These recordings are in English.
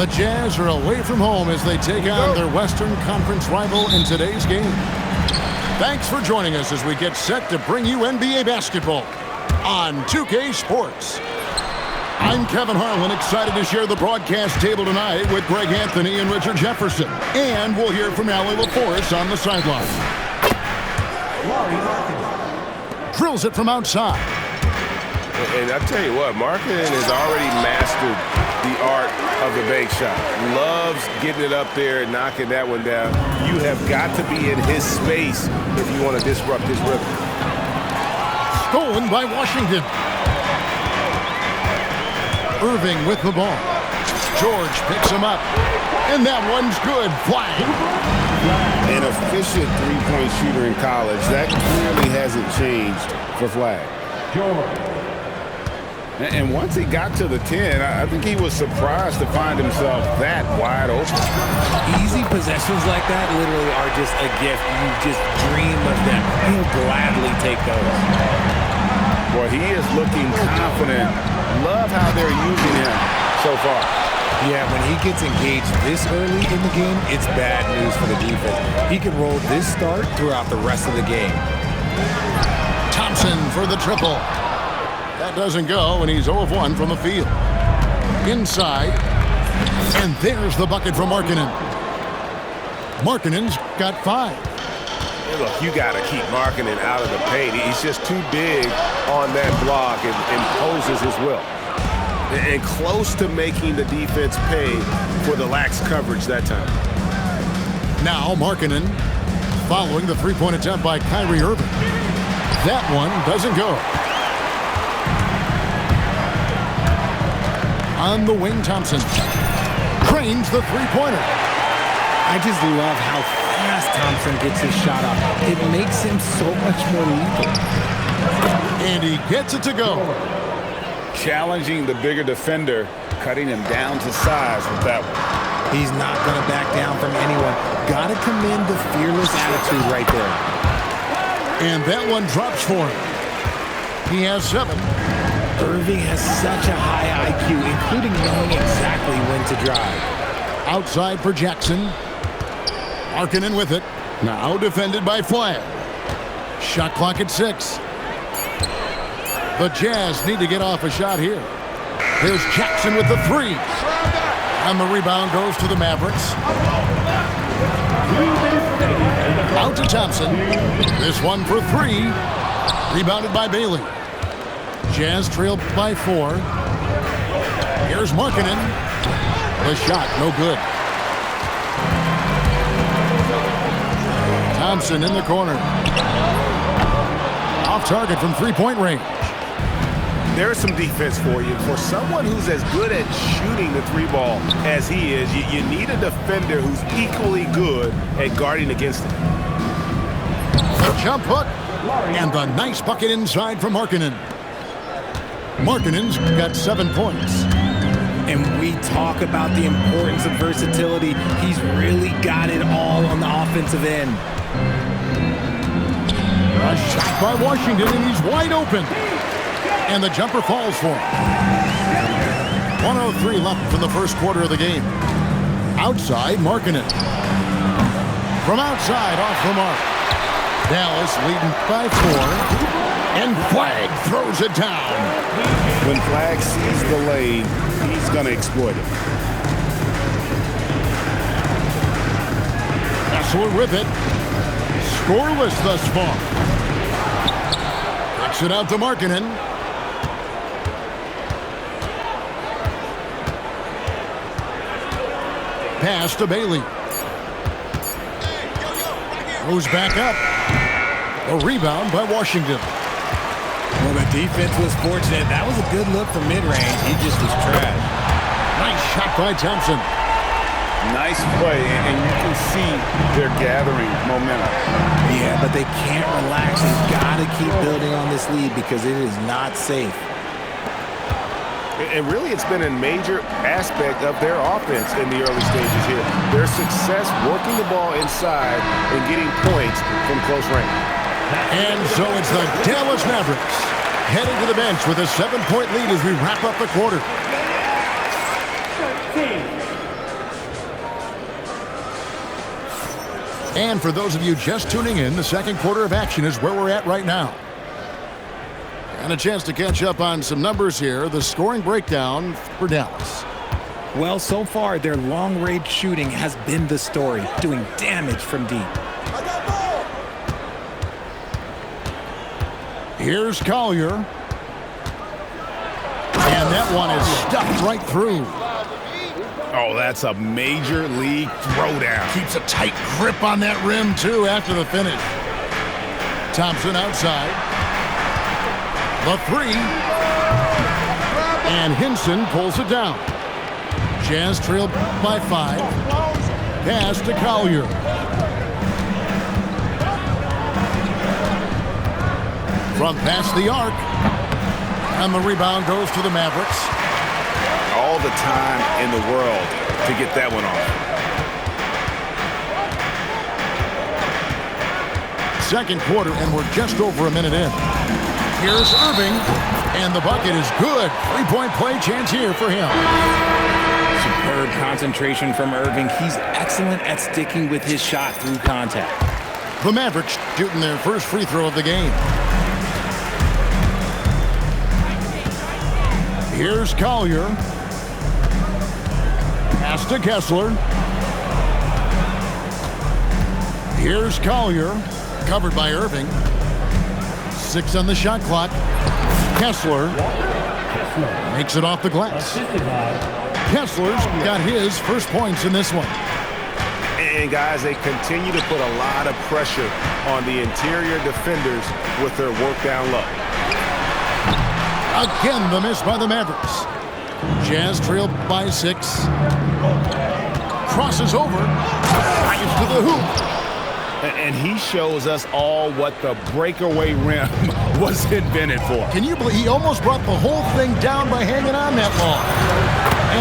The Jazz are away from home as they take on their Western Conference rival in today's game. Thanks for joining us as we get set to bring you NBA basketball on 2K Sports. I'm Kevin Harlan, excited to share the broadcast table tonight with Greg Anthony and Richard Jefferson. And we'll hear from Allie LaForce on the sideline. Drills it from outside. And I tell you what, Markkanen has already mastered the art of the bank shot. Loves getting it up there and knocking that one down. You have got to be in his space if you want to disrupt his rhythm. Stolen by Washington. Irving with the ball. George picks him up. And that one's good. Flag. An efficient three-point shooter in college. That clearly hasn't changed for Flag. And once he got to the 10, I think he was surprised to find himself that wide open. Easy possessions like that literally are just a gift. You just dream of them. He'll gladly take those. Boy, he is looking confident. Love how they're using him so far. Yeah, when he gets engaged this early in the game, it's bad news for the defense. He can roll this start throughout the rest of the game. Thompson for the triple. That doesn't go, and he's 0 of 1 from the field. Inside, and there's the bucket from Markkanen. Markkanen's got 5. Hey, look, you got to keep Markkanen out of the paint. He's just too big on that block and imposes his will. And close to making the defense pay for the lax coverage that time. Now Markkanen following the three-point attempt by Kyrie Irving. That one doesn't go. On the wing, Thompson trains the three-pointer. I just love how fast Thompson gets his shot off. It makes him so much more lethal. And he gets it to go. Challenging the bigger defender, cutting him down to size with that one. He's not going to back down from anyone. Got to commend the fearless attitude right there. And that one drops for him. He has 7. Irving has such a high IQ, including knowing exactly when to drive. Outside for Jackson. Markkanen with it. Now defended by Flag. Shot clock at 6. The Jazz need to get off a shot here. Here's Jackson with the 3. And the rebound goes to the Mavericks. Out to Thompson. This one for 3. Rebounded by Bailey. Jazz trailed by 4. Here's Markkanen. The shot, no good. Thompson in the corner. Off target from three-point range. There's some defense for you. For someone who's as good at shooting the 3-ball as he is, you need a defender who's equally good at guarding against it. The jump hook. And the nice bucket inside from Markkanen. Markkanen's got 7 points. And we talk about the importance of versatility. He's really got it all on the offensive end. A shot by Washington, and he's wide open. And the jumper falls for him. 1:03 left in the first quarter of the game. Outside, Markkanen. From outside, off the mark. Dallas leading by 4. And Flag throws it down. When Flag sees the lane, he's going to exploit it. Kessler with it. Scoreless thus far. Kicks it out to Markkanen. Pass to Bailey. Goes back up. A rebound by Washington. Well, the defense was fortunate. That was a good look from mid-range. He just was trash. Nice shot by Thompson. Nice play, and you can see they're gathering momentum. Yeah, but they can't relax. They've got to keep building on this lead because it is not safe. And really, it's been a major aspect of their offense in the early stages here. Their success working the ball inside and getting points from close range. And so it's the Dallas Mavericks heading to the bench with a 7-point lead as we wrap up the quarter. And for those of you just tuning in, the second quarter of action is where we're at right now. And a chance to catch up on some numbers here. The scoring breakdown for Dallas. Well, so far, their long-range shooting has been the story, doing damage from deep. Here's Collier. And that one is stuffed right through. Oh, that's a major league throwdown. Keeps a tight grip on that rim, too, after the finish. Thompson outside. The three. And Hinson pulls it down. Jazz trailed by 5. Pass to Collier. From past the arc. And the rebound goes to the Mavericks. All the time in the world to get that one off. Second quarter, and we're just over a minute in. Here's Irving, and the bucket is good. Three-point play chance here for him. Superb concentration from Irving. He's excellent at sticking with his shot through contact. The Mavericks shooting their first free throw of the game. Here's Collier. Pass to Kessler. Here's Collier. Covered by Irving. 6 on the shot clock. Kessler makes it off the glass. Kessler's got his first points in this one. And guys, they continue to put a lot of pressure on the interior defenders with their work down low. Again, the miss by the Mavericks. Jazz trailed by 6. Crosses over. Drives to the hoop. And he shows us all what the breakaway rim was invented for. Can you believe he almost brought the whole thing down by hanging on that long?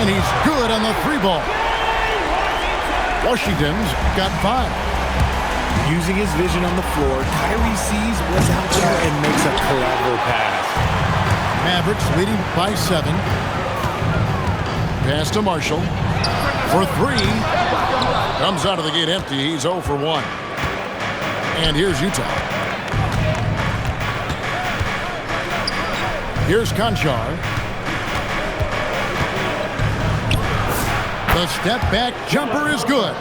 And he's good on the 3-ball. Washington's got 5. Using his vision on the floor, Kyrie sees what's out there and makes a clever pass. Mavericks leading by 7. Pass to Marshall for 3. Comes out of the gate empty. He's 0 for 1. And here's Utah. Here's Conchar. The step back jumper is good.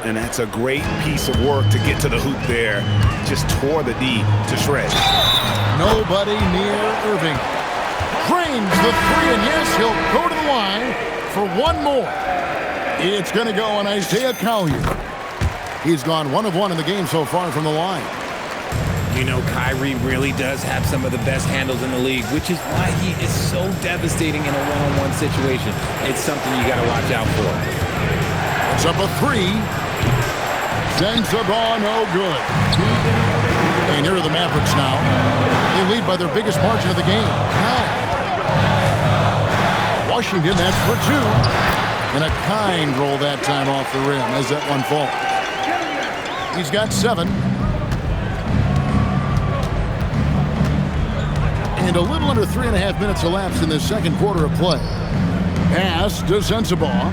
And that's a great piece of work to get to the hoop there. Just tore the D to shreds. Nobody near Irving. Drains the 3, and yes, he'll go to the line for one more. It's going to go on Isaiah Collier. He's gone 1 of 1 in the game so far from the line. You know, Kyrie really does have some of the best handles in the league, which is why he is so devastating in a one-on-one situation. It's something you got to watch out for. It's up a 3. Sends the ball, no good. And here are the Mavericks now. They lead by their biggest margin of the game. Washington, that's for 2. And a kind roll that time off the rim as that one falls. He's got 7. And a little under 3.5 minutes elapsed in the second quarter of play. Pass to Sensabaugh.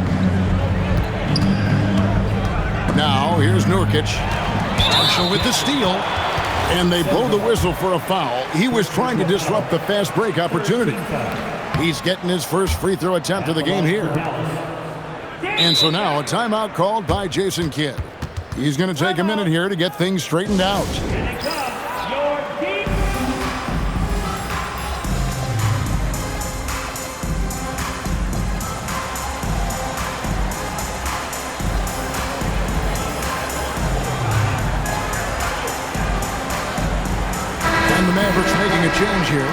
Now, here's Nurkic. Marshall with the steal. And they blow the whistle for a foul. He was trying to disrupt the fast break opportunity. He's getting his first free throw attempt of the game here. And so now a timeout called by Jason Kidd. He's going to take a minute here to get things straightened out. And the Mavericks making a change here.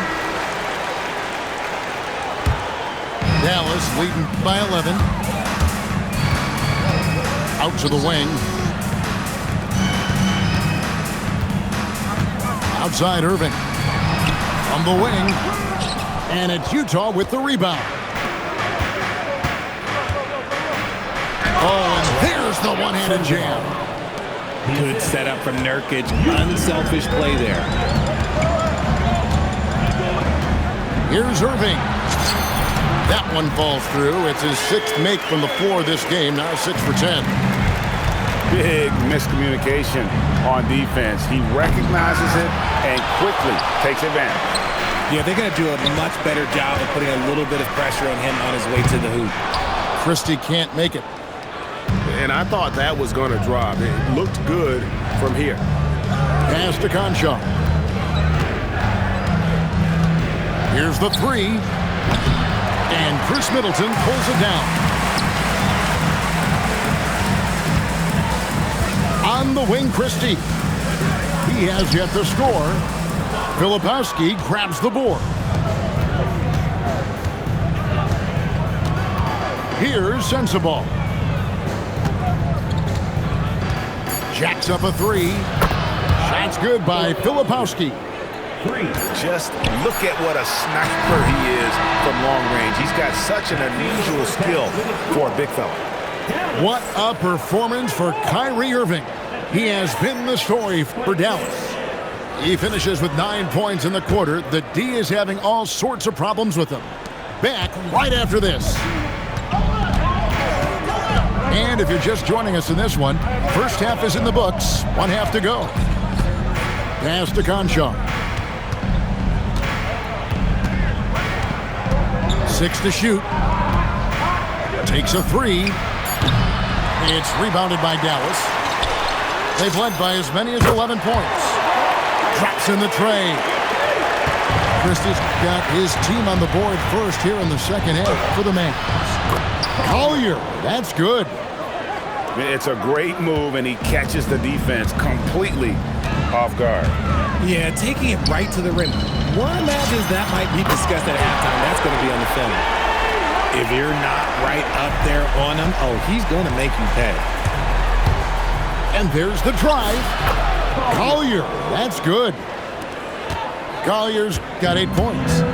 Dallas leading by 11. Out to the wing. Outside Irving. On the wing. And it's Utah with the rebound. Oh, and there's the one-handed jam. Good setup from Nurkic. Unselfish play there. Here's Irving. That one falls through. It's his 6th make from the floor this game. Now 6 for 10. big miscommunication on defense. He recognizes it and quickly takes advantage. Yeah, they're going to do a much better job of putting a little bit of pressure on him on his way to the hoop. Christie can't make it. And I thought that was going to drop. It looked good from here. Pass to Concha. Here's the three. And Chris Middleton pulls it down. On the wing, Christie. He has yet to score. Filipowski grabs the board. Here's Sensabaugh. Jacks up a three. Shot's good by Filipowski. Just look at what a sniper he is from long range. He's got such an unusual skill for a big fella. What a performance for Kyrie Irving. He has been the story for Dallas. He finishes with 9 points in the quarter. The D is having all sorts of problems with him. Back right after this. And if you're just joining us in this one, first half is in the books. 1 half to go. Pass to Concha. 6 to shoot. Takes a three. It's rebounded by Dallas. They've led by as many as 11 points. Drops in the tray. Christie's got his team on the board first here in the second half for the Mavs. Collier, that's good. It's a great move, and he catches the defense completely off guard. Yeah, taking it right to the rim. One imagines that might be discussed at halftime. That's going to be on the film. If you're not right up there on him, oh, he's going to make you pay. And there's the drive. Collier, that's good. Collier's got 8 points.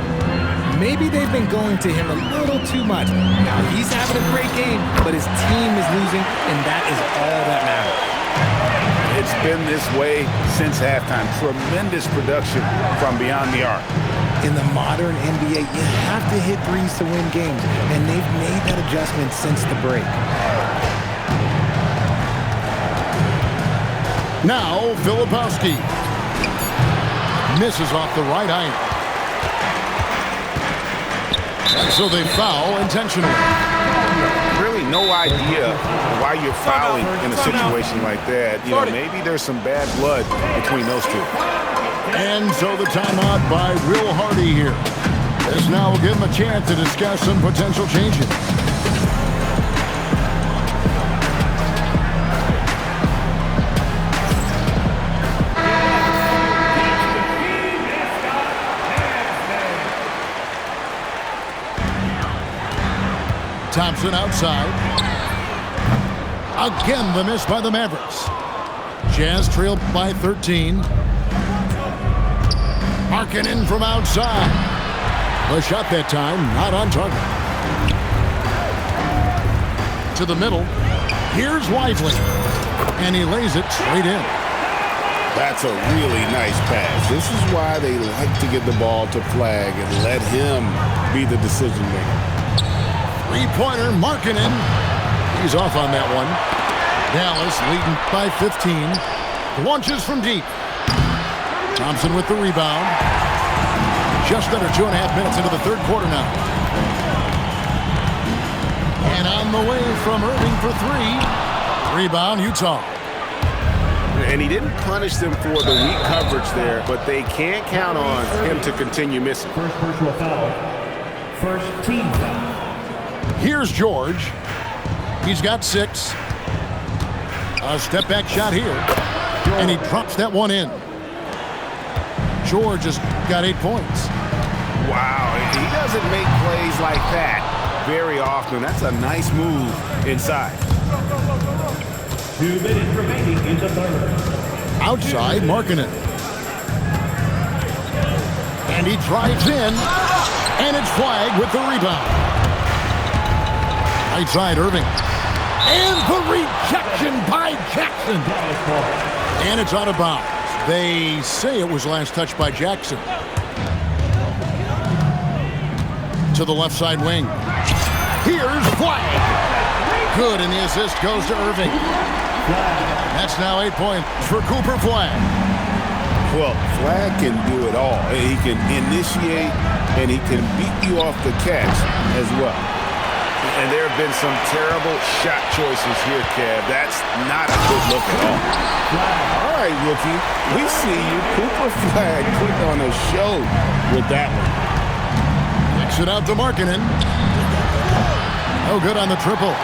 Maybe they've been going to him a little too much. Now, he's having a great game, but his team is losing, and that is all that matters. It's been this way since halftime. Tremendous production from beyond the arc. In the modern NBA, you have to hit threes to win games, and they've made that adjustment since the break. Now, Filipowski. Misses off the right iron. So they foul intentionally. Really no idea why you're fouling in a situation like that. You know, maybe there's some bad blood between those two. And so the timeout by Will Hardy here. This now will give him a chance to discuss some potential changes. Thompson outside. Again, the miss by the Mavericks. Jazz trailed by 13. Markkanen from outside. The shot that time, not on target. To the middle. Here's Lively. And he lays it straight in. That's a really nice pass. This is why they like to get the ball to Flag and let him be the decision maker. Three-pointer, Markkanen. He's off on that one. Dallas leading by 15. Launches from deep. Thompson with the rebound. Just under 2.5 minutes into the third quarter now. And on the way from Irving for three. Rebound, Utah. And he didn't punish them for the weak coverage there, but they can't count on him to continue missing. First personal foul. First team foul. Here's George. He's got 6. A step-back shot here. And he drops that one in. George has got 8 points. Wow, he doesn't make plays like that very often. That's a nice move inside. 2 minutes remaining in the third. Outside, Markkanen. And he drives in. And it's Flag with the rebound. Right side, Irving. And the rejection by Jackson. And it's out of bounds. They say it was last touched by Jackson. To the left side wing. Here's Flag. Good, and the assist goes to Irving. That's now 8 points for Cooper Flag. Well, Flag can do it all. He can initiate, and he can beat you off the catch as well. And there have been some terrible shot choices here, Kev. That's not a good look at all. All right, rookie. We see you. Cooper Flag put on a show with that one. Kicks it out to Markkanen. No good on the triple.